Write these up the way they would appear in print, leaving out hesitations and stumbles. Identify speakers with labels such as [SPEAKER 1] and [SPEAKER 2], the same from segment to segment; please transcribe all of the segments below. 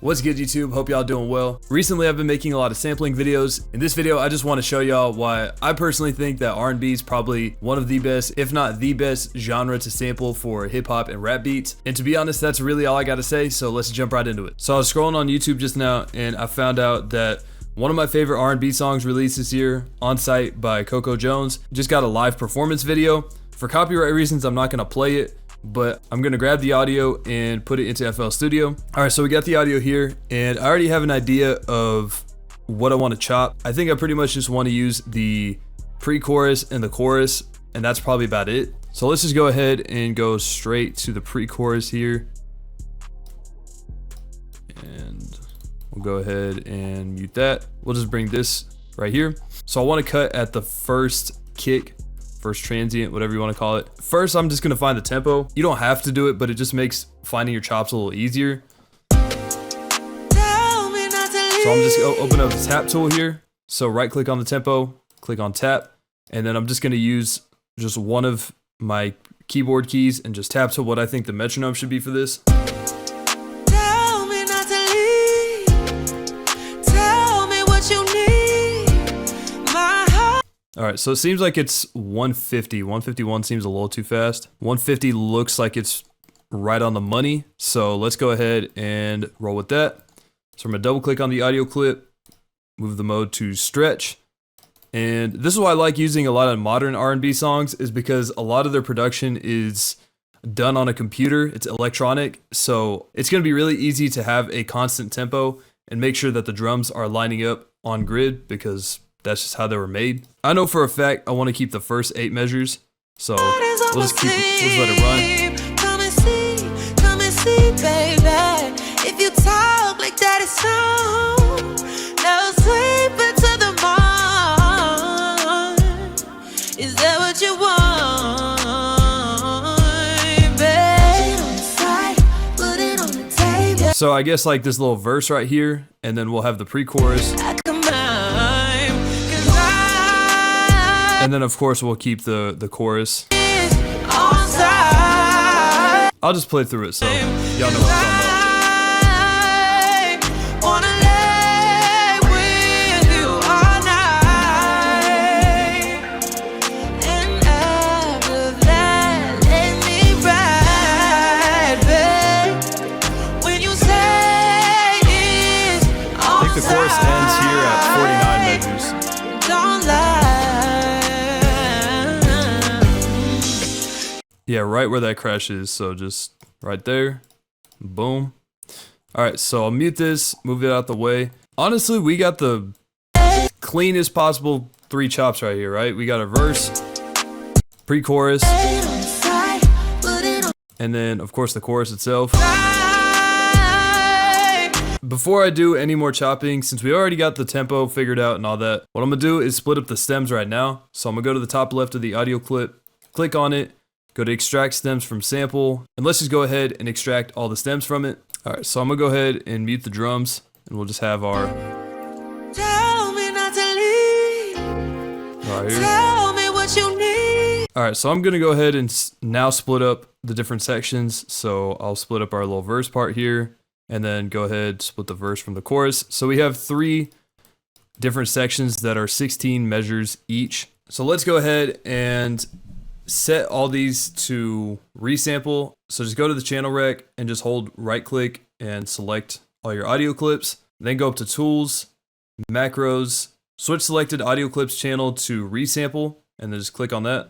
[SPEAKER 1] What's good, YouTube? Hope y'all doing well. Recently I've been making a lot of sampling videos. In this video I just want to show y'all why I personally think that R&B is probably one of the best, if not the best, genre to sample for hip-hop and rap beats. And to be honest, that's really all I gotta say, so let's jump right into it. So I was scrolling on YouTube just now and I found out that one of my favorite R&B songs released this year, On Site by Coco Jones, just got a live performance video. For copyright reasons I'm not gonna play it, but I'm gonna grab the audio and put it into FL Studio. All right, so we got the audio here and I already have an idea of what I want to chop. I think I pretty much just want to use the pre-chorus and the chorus, and that's probably about it. So let's just go ahead and go straight to the pre-chorus here. And we'll go ahead and mute that. We'll just bring this right here. So I want to cut at the first kick, first transient, whatever you want to call it. First, I'm just going to find the tempo. You don't have to do it, but it just makes finding your chops a little easier. So I'm just going to open up the tap tool here. So right click on the tempo, click on tap, and then I'm just going to use just one of my keyboard keys and just tap to what I think the metronome should be for this. All right, so it seems like it's 150. 151 seems a little too fast. 150 looks like it's right on the money. So let's go ahead and roll with that. So I'm gonna double click on the audio clip, move the mode to stretch. And this is why I like using a lot of modern R&B songs, is because a lot of their production is done on a computer. It's electronic. So it's gonna be really easy to have a constant tempo and make sure that the drums are lining up on grid, because that's just how they were made. I know for a fact I want to keep the first 8 measures, so we'll just let it run.
[SPEAKER 2] Come and see, baby. If you talk like that, it's so no sleep until the morning. Is that what you want, babe? Put it on the table.
[SPEAKER 1] So I guess like this little verse right here, and then we'll have the pre-chorus. And then of course we'll keep the chorus. I'll just play through it so y'all know what I'm talking about. I think the chorus ends here at 49 measures.
[SPEAKER 2] Don't lie.
[SPEAKER 1] Yeah, right where that crash is, so just right there, boom. All right, so I'll mute this, move it out the way. Honestly, we got the cleanest possible 3 chops right here, right? We got a verse, pre-chorus, and then of course the chorus itself. Before I do any more chopping, since we already got the tempo figured out and all that, what I'm gonna do is split up the stems right now. So I'm gonna go to the top left of the audio clip, click on it, go to extract stems from sample, and let's just go ahead and extract all the stems from it. All right, so I'm gonna go ahead and mute the drums, and we'll just have our
[SPEAKER 2] Tell me not to leave.
[SPEAKER 1] right here.
[SPEAKER 2] Tell me what you need.
[SPEAKER 1] All right, so I'm gonna go ahead and now split up the different sections. So I'll split up our little verse part here, and then go ahead, split the verse from the chorus. So we have 3 different sections that are 16 measures each. So let's go ahead and set all these to resample. So just go to the channel rec and just hold right click and select all your audio clips. Then go up to tools, macros, switch selected audio clips channel to resample, and then just click on that.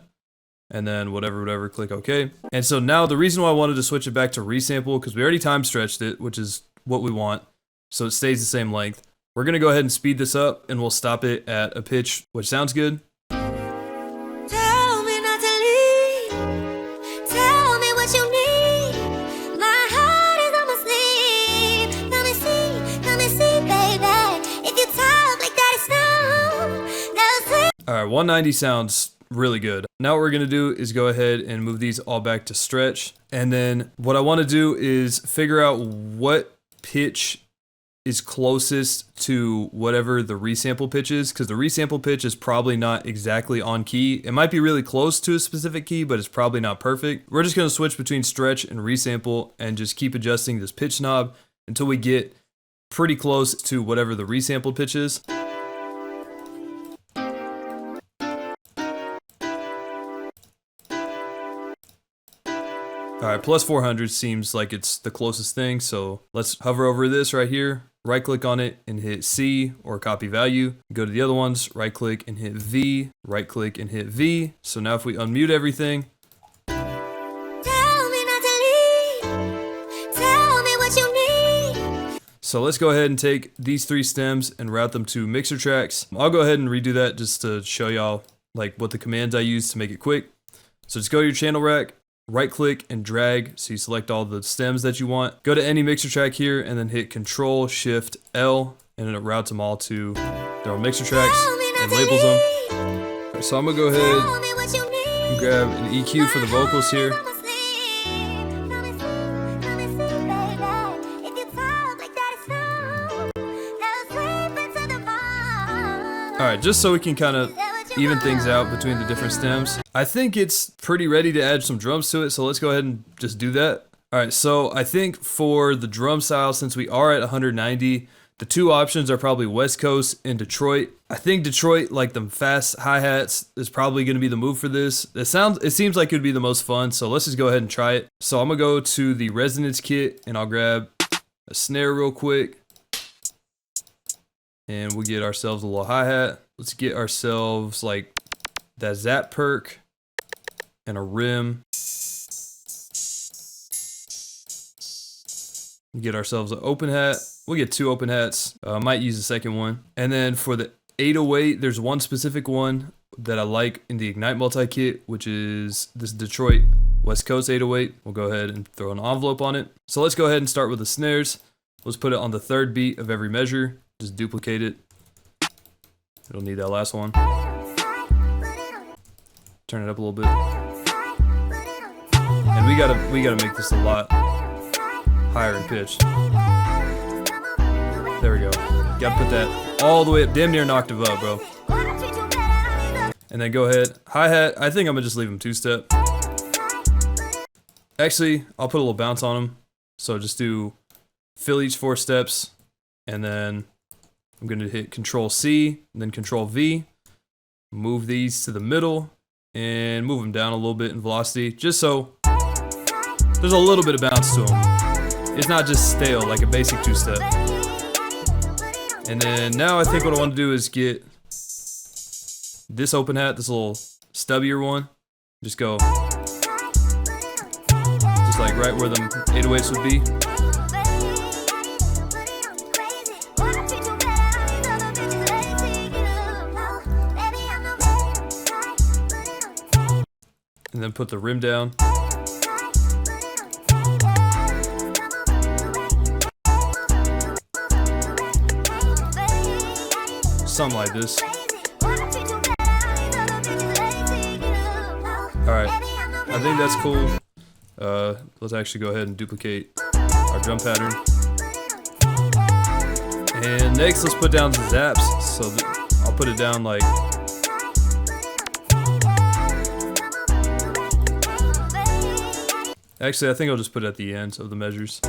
[SPEAKER 1] And then whatever, click OK. And so now the reason why I wanted to switch it back to resample, because we already time stretched it, which is what we want. So it stays the same length. We're gonna go ahead and speed this up, and we'll stop it at a pitch which sounds good. All right, 190 sounds really good. Now what we're gonna do is go ahead and move these all back to stretch. And then what I wanna do is figure out what pitch is closest to whatever the resample pitch is, because the resample pitch is probably not exactly on key. It might be really close to a specific key, but it's probably not perfect. We're just gonna switch between stretch and resample and just keep adjusting this pitch knob until we get pretty close to whatever the resampled pitch is. Alright, plus 400 seems like it's the closest thing, so let's hover over this right here, right click on it and hit C or copy value. Go to the other ones, right click and hit V, right click and hit V. So now if we unmute everything, so let's go ahead and take these 3 stems and route them to mixer tracks. I'll go ahead and redo that just to show y'all like what the commands I use to make it quick. So just go to your channel rack, right click and drag so you select all the stems that you want. Go to any mixer track here and then hit Control Shift L and then it routes them all to their own mixer tracks and labels them. Right, so I'm gonna go ahead and grab an EQ for the vocals here. Alright, just so we can kind of even things out between the different stems. I think it's pretty ready to add some drums to it, so let's go ahead and just do that. Alright, so I think for the drum style, since we are at 190, the 2 options are probably West Coast and Detroit. I think Detroit, like them fast hi-hats, is probably going to be the move for this. It seems like it would be the most fun, so let's just go ahead and try it. So I'm going to go to the resonance kit, and I'll grab a snare real quick. And we'll get ourselves a little hi-hat. Let's get ourselves like that zap perk and a rim. Get ourselves an open hat. We'll get 2 open hats. Might use the second one. And then for the 808, there's one specific one that I like in the Ignite multi-kit, which is this Detroit West Coast 808. We'll go ahead and throw an envelope on it. So let's go ahead and start with the snares. Let's put it on the 3rd beat of every measure. Just duplicate it. It'll need that last one. Turn it up a little bit. And we gotta make this a lot higher in pitch. There we go. Gotta put that all the way up, damn near an octave up, bro. And then go ahead. Hi-hat, I think I'm gonna just leave them 2-step. Actually, I'll put a little bounce on them. So just do fill each 4 steps, and then I'm going to hit Control C, and then Control V, move these to the middle, and move them down a little bit in velocity, just so there's a little bit of bounce to them. It's not just stale like a basic 2-step. And then now I think what I want to do is get this open hat, this little stubbier one, just go, just like right where them 808s would be. And then put the rim down. Something like this. Alright, I think that's cool. Let's actually go ahead and duplicate our drum pattern. And next, let's put down the zaps. So I'll put it down like actually, I think I'll just put it at the end of the measures.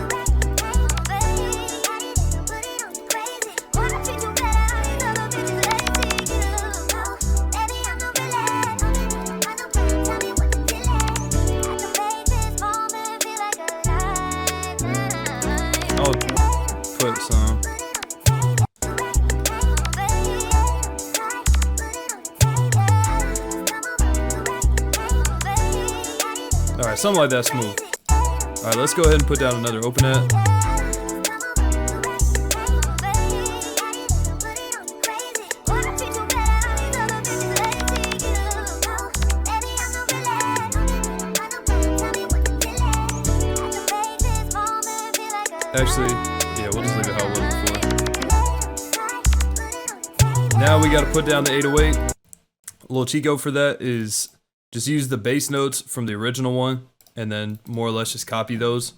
[SPEAKER 1] I'll put some. Alright, something like that smooth. Alright, let's go ahead and put down another open hat. Actually, yeah, we'll just leave it how it was before. Now we gotta put down the 808. A little cheat code for that is just use the bass notes from the original one and then more or less just copy those.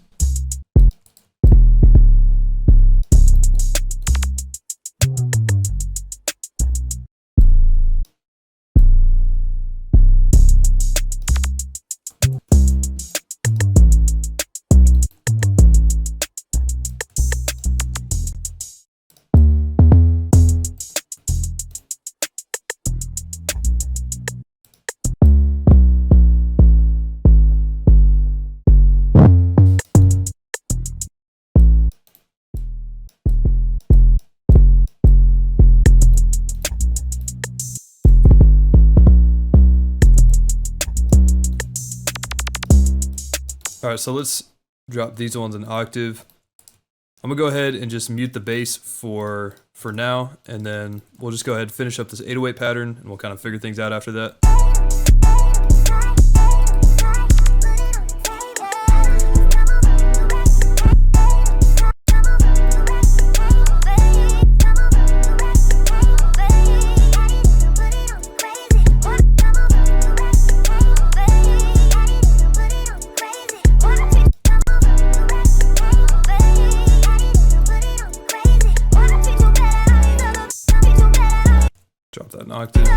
[SPEAKER 1] Alright, so let's drop these ones an octave. I'm gonna go ahead and just mute the bass for now, and then we'll just go ahead and finish up this 808 pattern, and we'll kind of figure things out after that. Drop that an octave.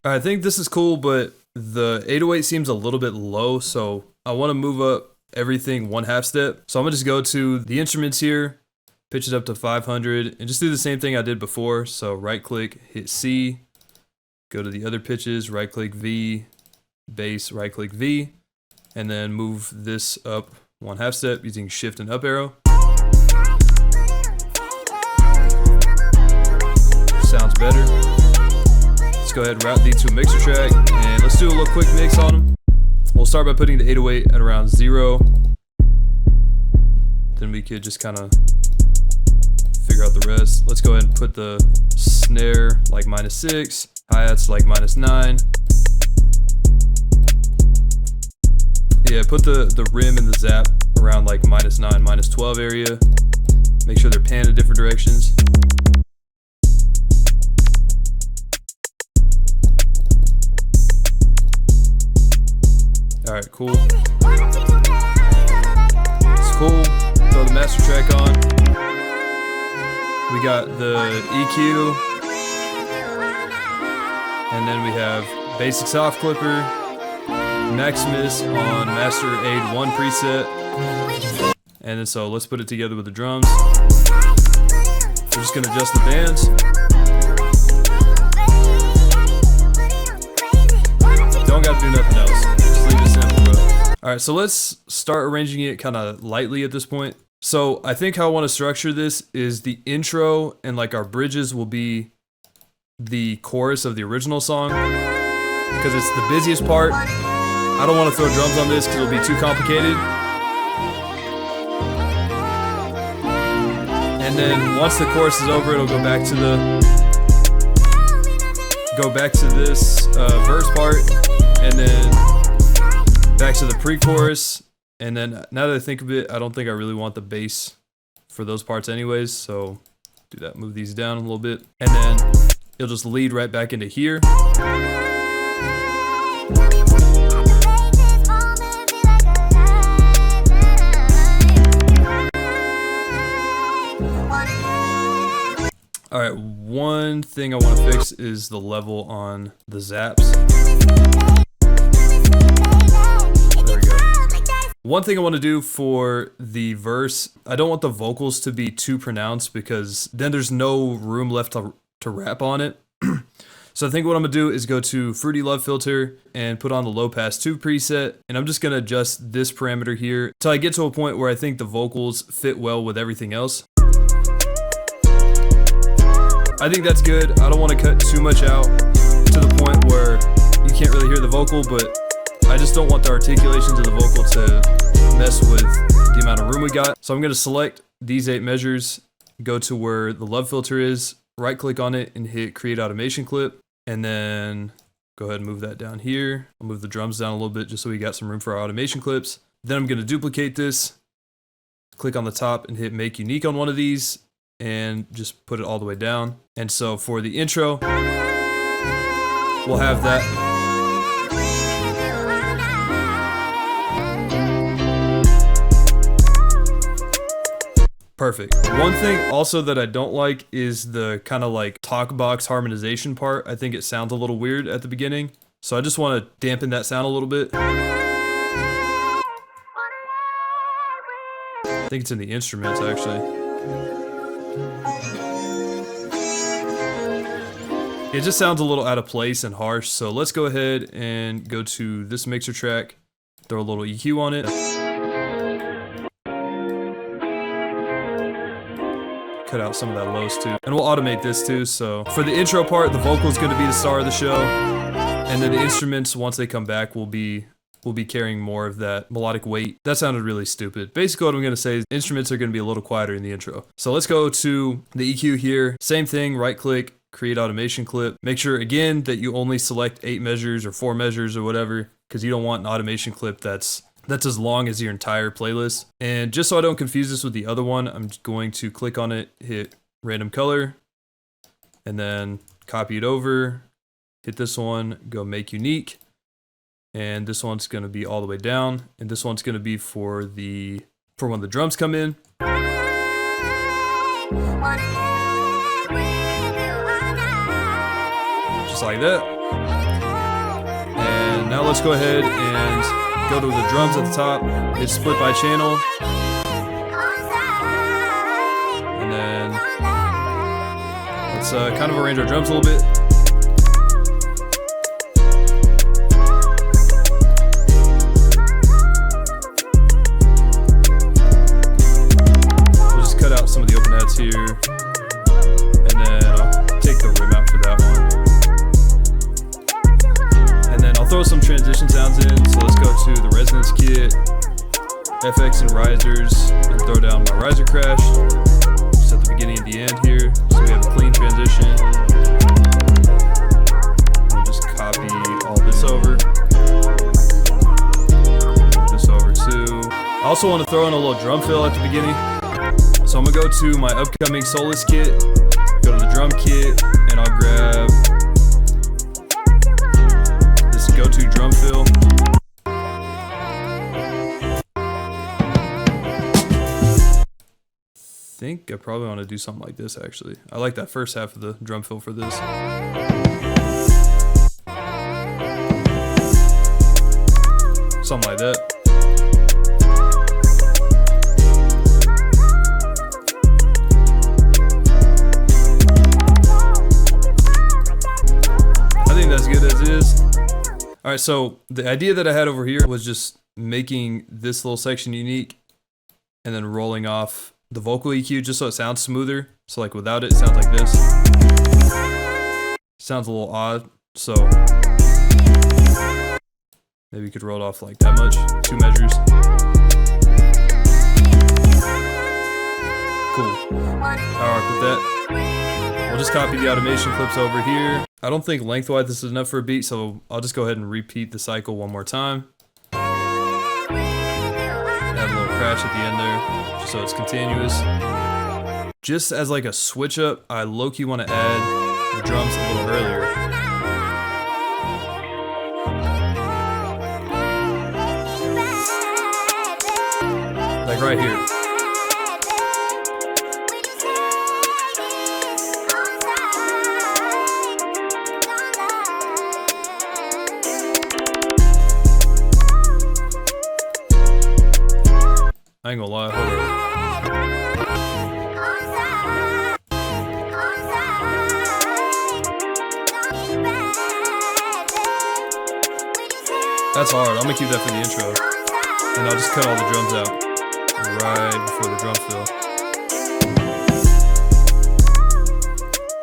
[SPEAKER 1] I think this is cool, but the 808 seems a little bit low, so I want to move up everything 1/2 step. So I'm gonna just go to the instruments here, pitch it up to 500, and just do the same thing I did before. So right click, hit C, go to the other pitches, right click V, bass, right click V, and then move this up 1/2 step using shift and up arrow. Sounds better. Let's go ahead and route these to a mixer track, and let's do a little quick mix on them. We'll start by putting the 808 at around 0. Then we could just kind of figure out the rest. Let's go ahead and put the snare like -6, hi-hats like -9. Yeah, put the rim and the zap around like -9, -12 area. Make sure they're panned in different directions. Alright, cool. It's cool. Throw the master track on. We got the EQ. And then we have basic soft clipper, Maximus on Master Aid 1 preset. And then so let's put it together with the drums. We're just gonna adjust the bands. Don't gotta do nothing else. Just leave it simple, bro. Alright, so let's start arranging it kind of lightly at this point. So I think how I want to structure this is the intro and like our bridges will be the chorus of the original song, because it's the busiest part. I don't want to throw drums on this because it'll be too complicated. And then once the chorus is over, it'll go back to this verse part, and then back to the pre-chorus. And then now that I think of it, I don't think I really want the bass for those parts anyways, so do that, move these down a little bit, and then it'll just lead right back into here. Alright, one thing I want to fix is the level on the zaps. There we go. One thing I want to do for the verse, I don't want the vocals to be too pronounced because then there's no room left to rap on it. So I think what I'm going to do is go to Fruity Love Filter and put on the Low Pass 2 preset, and I'm just going to adjust this parameter here till I get to a point where I think the vocals fit well with everything else. I think that's good. I don't want to cut too much out to the point where you can't really hear the vocal, but I just don't want the articulations of the vocal to mess with the amount of room we got. So I'm going to select these 8 measures, go to where the love filter is, right click on it and hit create automation clip, and then go ahead and move that down here. I'll move the drums down a little bit just so we got some room for our automation clips. Then I'm going to duplicate this, click on the top and hit make unique on one of these, and just put it all the way down. And so for the intro, we'll have that. Perfect. One thing also that I don't like is the kind of like talk box harmonization part. I think it sounds a little weird at the beginning. So I just want to dampen that sound a little bit. I think it's in the instruments actually. It just sounds a little out of place and harsh, so let's go ahead and go to this mixer track, throw a little EQ on it. Cut out some of that lows too. And we'll automate this too, so for the intro part, the vocal is gonna be the star of the show, and then the instruments, once they come back, will be carrying more of that melodic weight. That sounded really stupid. Basically what I'm gonna say is instruments are gonna be a little quieter in the intro. So let's go to the EQ here. Same thing, right click, create automation clip. Make sure again that you only select 8 measures or 4 measures or whatever, because you don't want an automation clip that's as long as your entire playlist. And just so I don't confuse this with the other one, I'm going to click on it, hit random color, and then copy it over, hit this one, go make unique. And this one's gonna be all the way down, and this one's gonna be for when the drums come in. Just like that. And now let's go ahead and go to the drums at the top. It's split by channel. And then let's kind of arrange our drums a little bit. We'll just cut out some of the open hats here. And then I'll take the rim out for that one. And then I'll throw some transition sounds in. So let's go to the resonance kit, FX and risers, and throw down my riser crash. Just at the beginning and the end here. So we have a clean transition. We'll just copy all this over. Move this over too. I also want to throw in a little drum fill at the beginning. So I'm gonna go to my upcoming soloist kit, go to the drum kit, and I'll grab this go-to drum fill. I think I probably want to do something like this actually. I like that first half of the drum fill for this. Something like that. As good as it is. All right, so the idea that I had over here was just making this little section unique and then rolling off the vocal EQ just so it sounds smoother. So like without it, it sounds like this. Sounds a little odd, so maybe we could roll it off like that much, 2 measures. Cool. I'll rock with that. We'll just copy the automation clips over here. I don't think lengthwise this is enough for a beat, so I'll just go ahead and repeat the cycle one more time. Add a little crash at the end there, just so it's continuous. Just as like a switch up, I low-key want to add the drums a little earlier. Like right here. I ain't gonna lie, hold on. That's hard. I'm gonna keep that for the intro. And I'll just cut all the drums out right before the drum fill.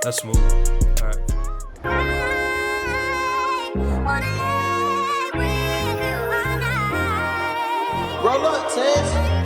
[SPEAKER 1] That's smooth. Alright.
[SPEAKER 3] Roll up, Tess.